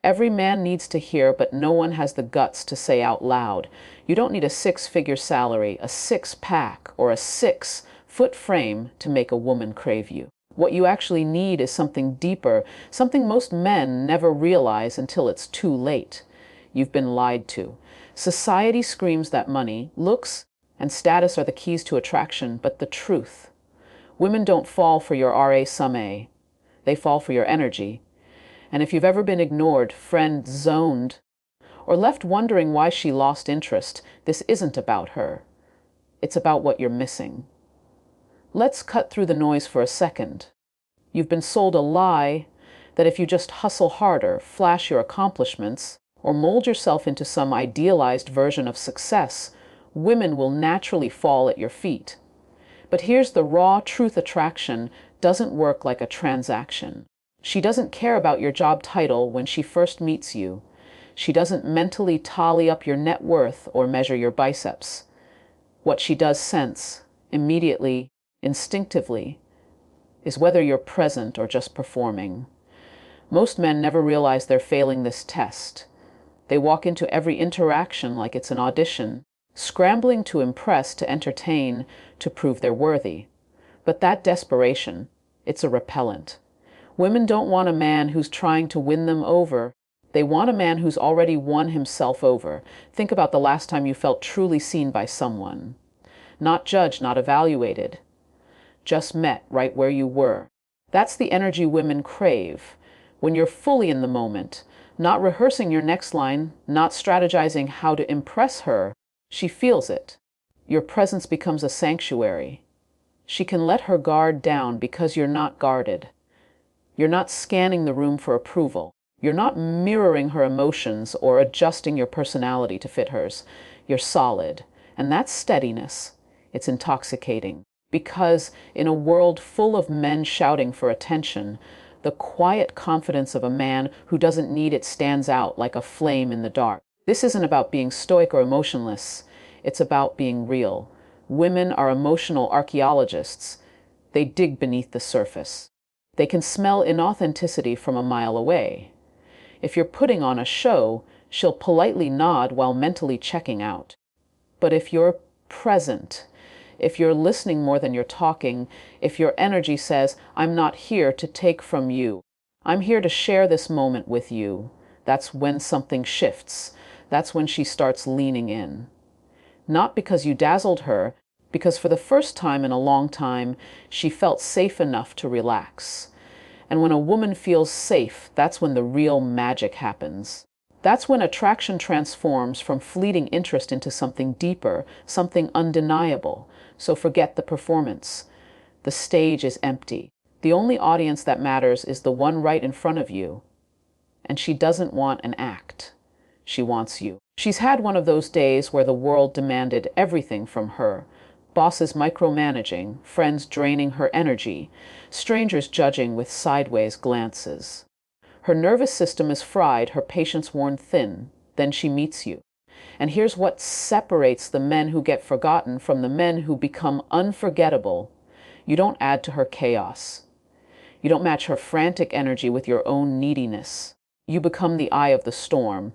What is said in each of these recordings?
every man needs to hear, but no one has the guts to say out loud. You don't need a six-figure salary, a six-pack, or a 6-foot frame to make a woman crave you. What you actually need is something deeper, something most men never realize until it's too late. You've been lied to. Society screams that money, looks, and status are the keys to attraction, but the truth. Women don't fall for your RA they fall for your energy. And if you've ever been ignored, friend-zoned, or left wondering why she lost interest, this isn't about her. It's about what you're missing. Let's cut through the noise for a second. You've been sold a lie that if you just hustle harder, flash your accomplishments, or mold yourself into some idealized version of success, women will naturally fall at your feet. But here's the raw truth: attraction doesn't work like a transaction. She doesn't care about your job title when she first meets you. She doesn't mentally tally up your net worth or measure your biceps. What she does sense, immediately, instinctively, is whether you're present or just performing. Most men never realize they're failing this test. They walk into every interaction like it's an audition, scrambling to impress, to entertain, to prove they're worthy. But that desperation, it's a repellent. Women don't want a man who's trying to win them over. They want a man who's already won himself over. Think about the last time you felt truly seen by someone. Not judged, not evaluated. Just met right where you were. That's the energy women crave. When you're fully in the moment, not rehearsing your next line, not strategizing how to impress her, she feels it. Your presence becomes a sanctuary. She can let her guard down because you're not guarded. You're not scanning the room for approval. You're not mirroring her emotions or adjusting your personality to fit hers. You're solid. And that's steadiness. It's intoxicating. Because in a world full of men shouting for attention, the quiet confidence of a man who doesn't need it stands out like a flame in the dark. This isn't about being stoic or emotionless. It's about being real. Women are emotional archaeologists. They dig beneath the surface. They can smell inauthenticity from a mile away. If you're putting on a show, she'll politely nod while mentally checking out. But if you're present, if you're listening more than you're talking, if your energy says, "I'm not here to take from you. I'm here to share this moment with you," that's when something shifts. That's when she starts leaning in. Not because you dazzled her, because for the first time in a long time, she felt safe enough to relax. And when a woman feels safe, that's when the real magic happens. That's when attraction transforms from fleeting interest into something deeper, something undeniable. So forget the performance. The stage is empty. The only audience that matters is the one right in front of you. And she doesn't want an act. She wants you. She's had one of those days where the world demanded everything from her. Bosses micromanaging, friends draining her energy, strangers judging with sideways glances. Her nervous system is fried, her patience worn thin. Then she meets you. And here's what separates the men who get forgotten from the men who become unforgettable. You don't add to her chaos. You don't match her frantic energy with your own neediness. You become the eye of the storm.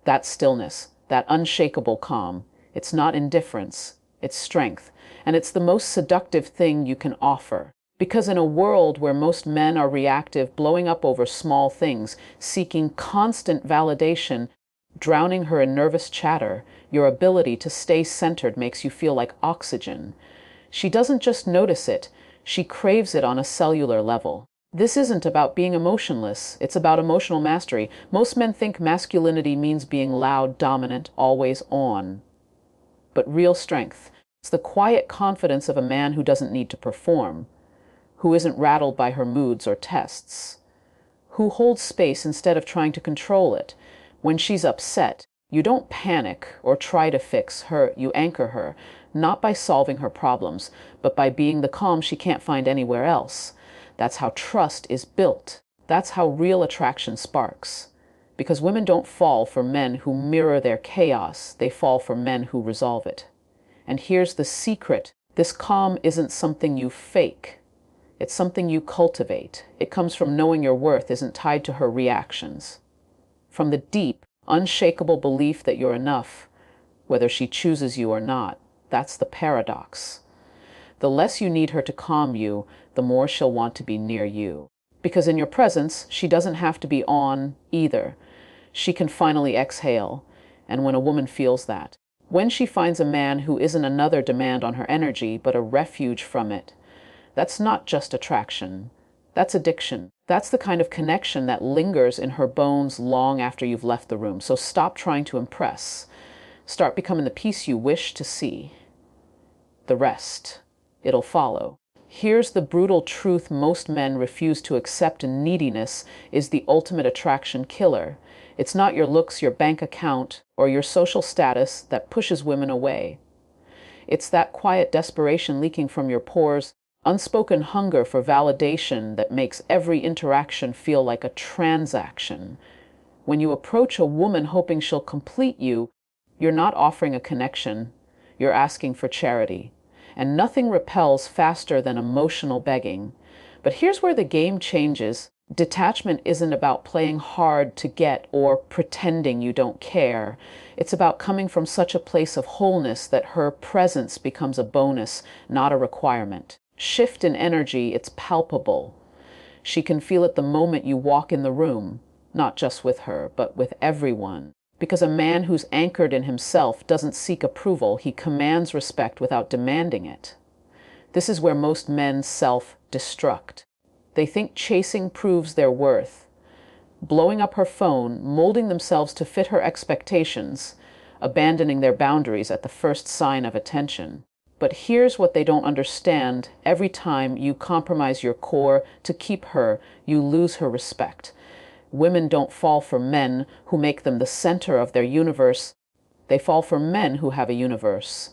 That stillness, that unshakable calm. It's not indifference, it's strength. And it's the most seductive thing you can offer. Because in a world where most men are reactive, blowing up over small things, seeking constant validation, drowning her in nervous chatter, your ability to stay centered makes you feel like oxygen. She doesn't just notice it, she craves it on a cellular level. This isn't about being emotionless, it's about emotional mastery. Most men think masculinity means being loud, dominant, always on. But real strength, it's the quiet confidence of a man who doesn't need to perform, who isn't rattled by her moods or tests, who holds space instead of trying to control it. When she's upset, you don't panic or try to fix her, you anchor her, not by solving her problems, but by being the calm she can't find anywhere else. That's how trust is built. That's how real attraction sparks. Because women don't fall for men who mirror their chaos, they fall for men who resolve it. And here's the secret. This calm isn't something you fake. It's something you cultivate. It comes from knowing your worth isn't tied to her reactions. from the deep, unshakable belief that you're enough, whether she chooses you or not. That's the paradox. The less you need her to calm you, the more she'll want to be near you. Because in your presence, she doesn't have to be on either. She can finally exhale, and when a woman feels that, when she finds a man who isn't another demand on her energy, but a refuge from it, that's not just attraction. That's addiction. That's the kind of connection that lingers in her bones long after you've left the room. So stop trying to impress. Start becoming the peace you wish to see. The rest, it'll follow. Here's the brutal truth most men refuse to accept: neediness is the ultimate attraction killer. It's not your looks, your bank account, or your social status that pushes women away. It's that quiet desperation leaking from your pores, unspoken hunger for validation that makes every interaction feel like a transaction. When you approach a woman hoping she'll complete you, you're not offering a connection, you're asking for charity. And nothing repels faster than emotional begging. But here's where the game changes. Detachment isn't about playing hard to get or pretending you don't care. It's about coming from such a place of wholeness that her presence becomes a bonus, not a requirement. Shift in energy, it's palpable. She can feel it the moment you walk in the room, not just with her, but with everyone. Because a man who's anchored in himself doesn't seek approval, he commands respect without demanding it. This is where most men self-destruct. They think chasing proves their worth, blowing up her phone, molding themselves to fit her expectations, abandoning their boundaries at the first sign of attention. But here's what they don't understand: every time you compromise your core to keep her, you lose her respect. Women don't fall for men who make them the center of their universe. They fall for men who have a universe.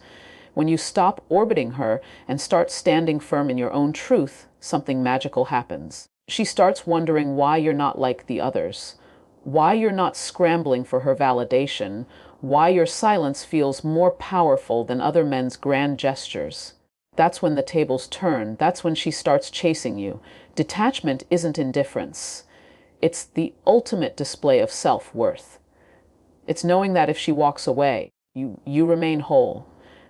When you stop orbiting her and start standing firm in your own truth, something magical happens. She starts wondering why you're not like the others, why you're not scrambling for her validation, why your silence feels more powerful than other men's grand gestures. That's when the tables turn. That's when she starts chasing you. Detachment isn't indifference. It's the ultimate display of self-worth. It's knowing that if she walks away, you remain whole.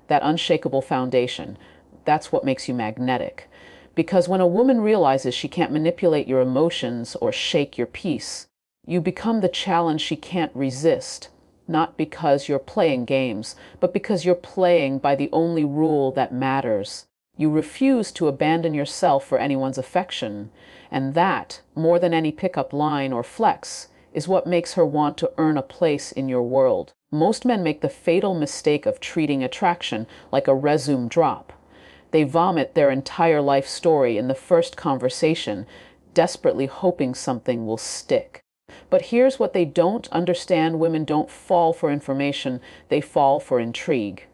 That unshakable foundation, that's what makes you magnetic. Because when a woman realizes she can't manipulate your emotions or shake your peace, you become the challenge she can't resist. Not because you're playing games, but because you're playing by the only rule that matters. You refuse to abandon yourself for anyone's affection. And that, more than any pickup line or flex, is what makes her want to earn a place in your world. Most men make the fatal mistake of treating attraction like a resume drop. They vomit their entire life story in the first conversation, desperately hoping something will stick. But here's what they don't understand: women don't fall for information, they fall for intrigue.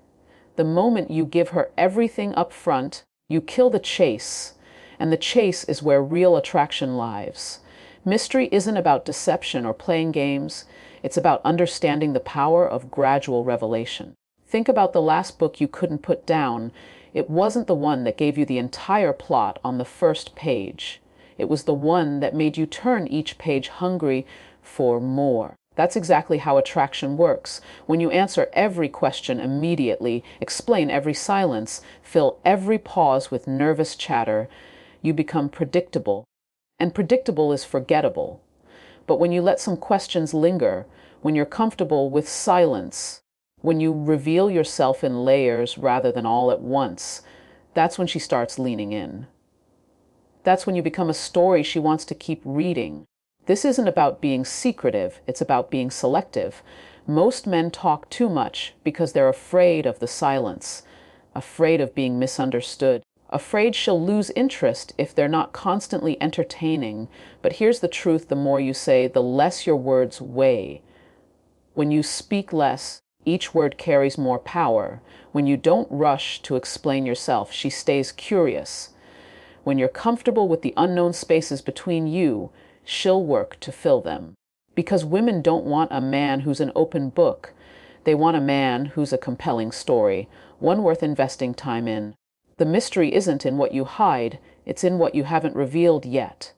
The moment you give her everything up front, you kill the chase. And the chase is where real attraction lies. Mystery isn't about deception or playing games. It's about understanding the power of gradual revelation. Think about the last book you couldn't put down. It wasn't the one that gave you the entire plot on the first page. It was the one that made you turn each page hungry for more. That's exactly how attraction works. When you answer every question immediately, explain every silence, fill every pause with nervous chatter, you become predictable. And predictable is forgettable. But when you let some questions linger, when you're comfortable with silence, when you reveal yourself in layers rather than all at once, that's when she starts leaning in. That's when you become a story she wants to keep reading. This isn't about being secretive, it's about being selective. Most men talk too much because they're afraid of the silence, afraid of being misunderstood, afraid she'll lose interest if they're not constantly entertaining. But here's the truth: the more you say, the less your words weigh. When you speak less, each word carries more power. When you don't rush to explain yourself, she stays curious. When you're comfortable with the unknown spaces between you, she'll work to fill them. Because women don't want a man who's an open book. They want a man who's a compelling story, one worth investing time in. The mystery isn't in what you hide, it's in what you haven't revealed yet.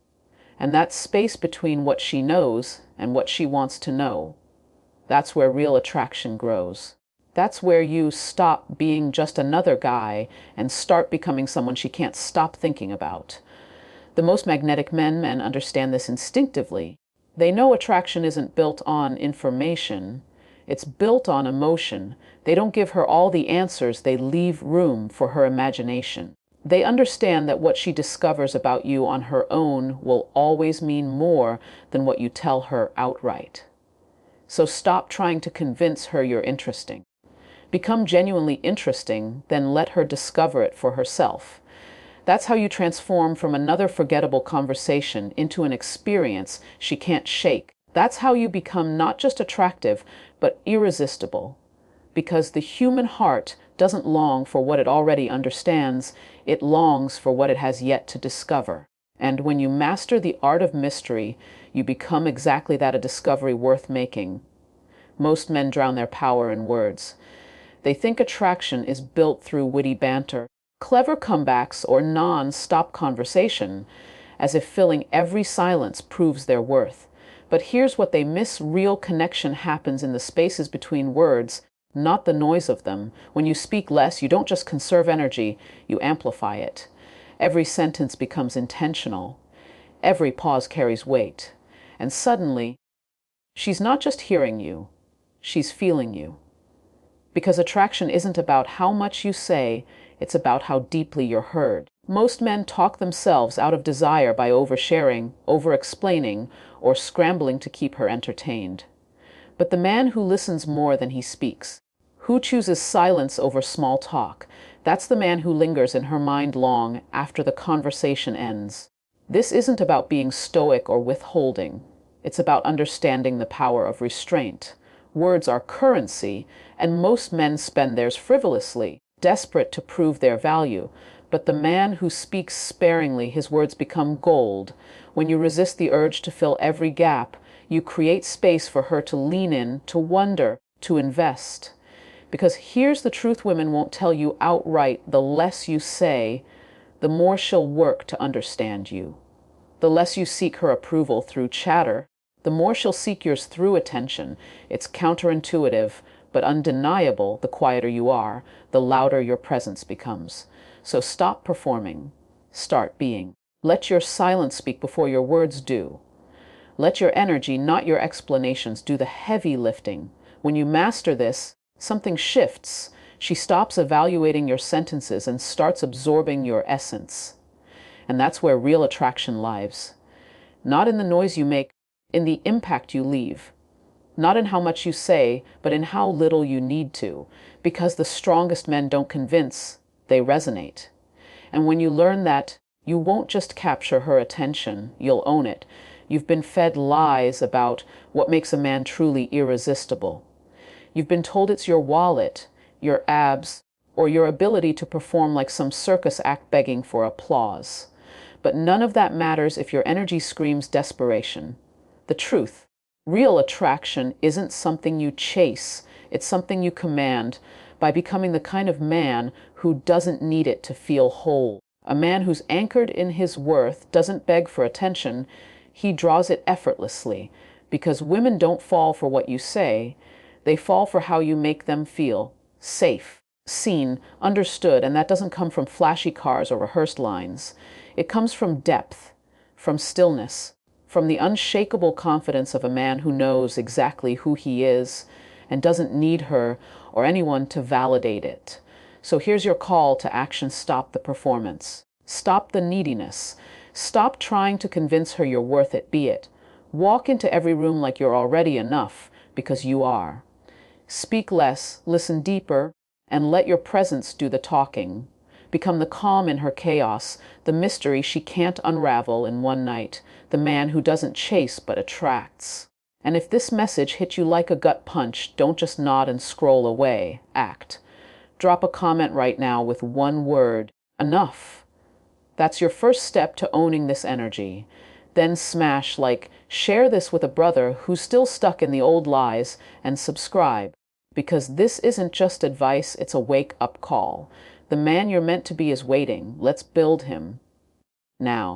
And that space between what she knows and what she wants to know, that's where real attraction grows. That's where you stop being just another guy and start becoming someone she can't stop thinking about. The most magnetic men understand this instinctively. They know attraction isn't built on information, it's built on emotion. They don't give her all the answers, they leave room for her imagination. They understand that what she discovers about you on her own will always mean more than what you tell her outright. So stop trying to convince her you're interesting. Become genuinely interesting, then let her discover it for herself. That's how you transform from another forgettable conversation into an experience she can't shake. That's how you become not just attractive, but irresistible. Because the human heart doesn't long for what it already understands, it longs for what it has yet to discover. And when you master the art of mystery, you become exactly that, a discovery worth making. Most men drown their power in words. They think attraction is built through witty banter, clever comebacks, or non-stop conversation, as if filling every silence proves their worth. But here's what they miss: real connection happens in the spaces between words, not the noise of them. When you speak less, you don't just conserve energy, you amplify it. Every sentence becomes intentional. Every pause carries weight. And suddenly, she's not just hearing you, she's feeling you. Because attraction isn't about how much you say, it's about how deeply you're heard. Most men talk themselves out of desire by oversharing, over-explaining, or scrambling to keep her entertained. But the man who listens more than he speaks, who chooses silence over small talk, that's the man who lingers in her mind long after the conversation ends. This isn't about being stoic or withholding. It's about understanding the power of restraint. Words are currency, and most men spend theirs frivolously, desperate to prove their value. But the man who speaks sparingly, his words become gold. When you resist the urge to fill every gap, you create space for her to lean in, to wonder, to invest. Because here's the truth women won't tell you outright: the less you say, the more she'll work to understand you. The less you seek her approval through chatter, the more she'll seek yours through attention. It's counterintuitive, but undeniable. The quieter you are, the louder your presence becomes. So stop performing. Start being. Let your silence speak before your words do. Let your energy, not your explanations, do the heavy lifting. When you master this, something shifts. She stops evaluating your sentences and starts absorbing your essence. And that's where real attraction lies. Not in the noise you make, in the impact you leave. Not in how much you say, but in how little you need to. Because the strongest men don't convince, they resonate. And when you learn that, you won't just capture her attention, you'll own it. You've been fed lies about what makes a man truly irresistible. You've been told it's your wallet, your abs, or your ability to perform like some circus act begging for applause. But none of that matters if your energy screams desperation. The truth: real attraction isn't something you chase, it's something you command by becoming the kind of man who doesn't need it to feel whole. A man who's anchored in his worth doesn't beg for attention, he draws it effortlessly. Because women don't fall for what you say, they fall for how you make them feel. Safe, seen, understood, and that doesn't come from flashy cars or rehearsed lines. It comes from depth, from stillness, from the unshakable confidence of a man who knows exactly who he is and doesn't need her or anyone to validate it. So here's your call to action: stop the performance. Stop the neediness. Stop trying to convince her you're worth it, be it. Walk into every room like you're already enough, because you are. Speak less, listen deeper, and let your presence do the talking. Become the calm in her chaos, the mystery she can't unravel in one night, the man who doesn't chase but attracts. And if this message hit you like a gut punch, don't just nod and scroll away. Act. Drop a comment right now with one word: enough. That's your first step to owning this energy. Then smash like, share this with a brother who's still stuck in the old lies, and subscribe. Because this isn't just advice, it's a wake-up call. The man you're meant to be is waiting. Let's build him now.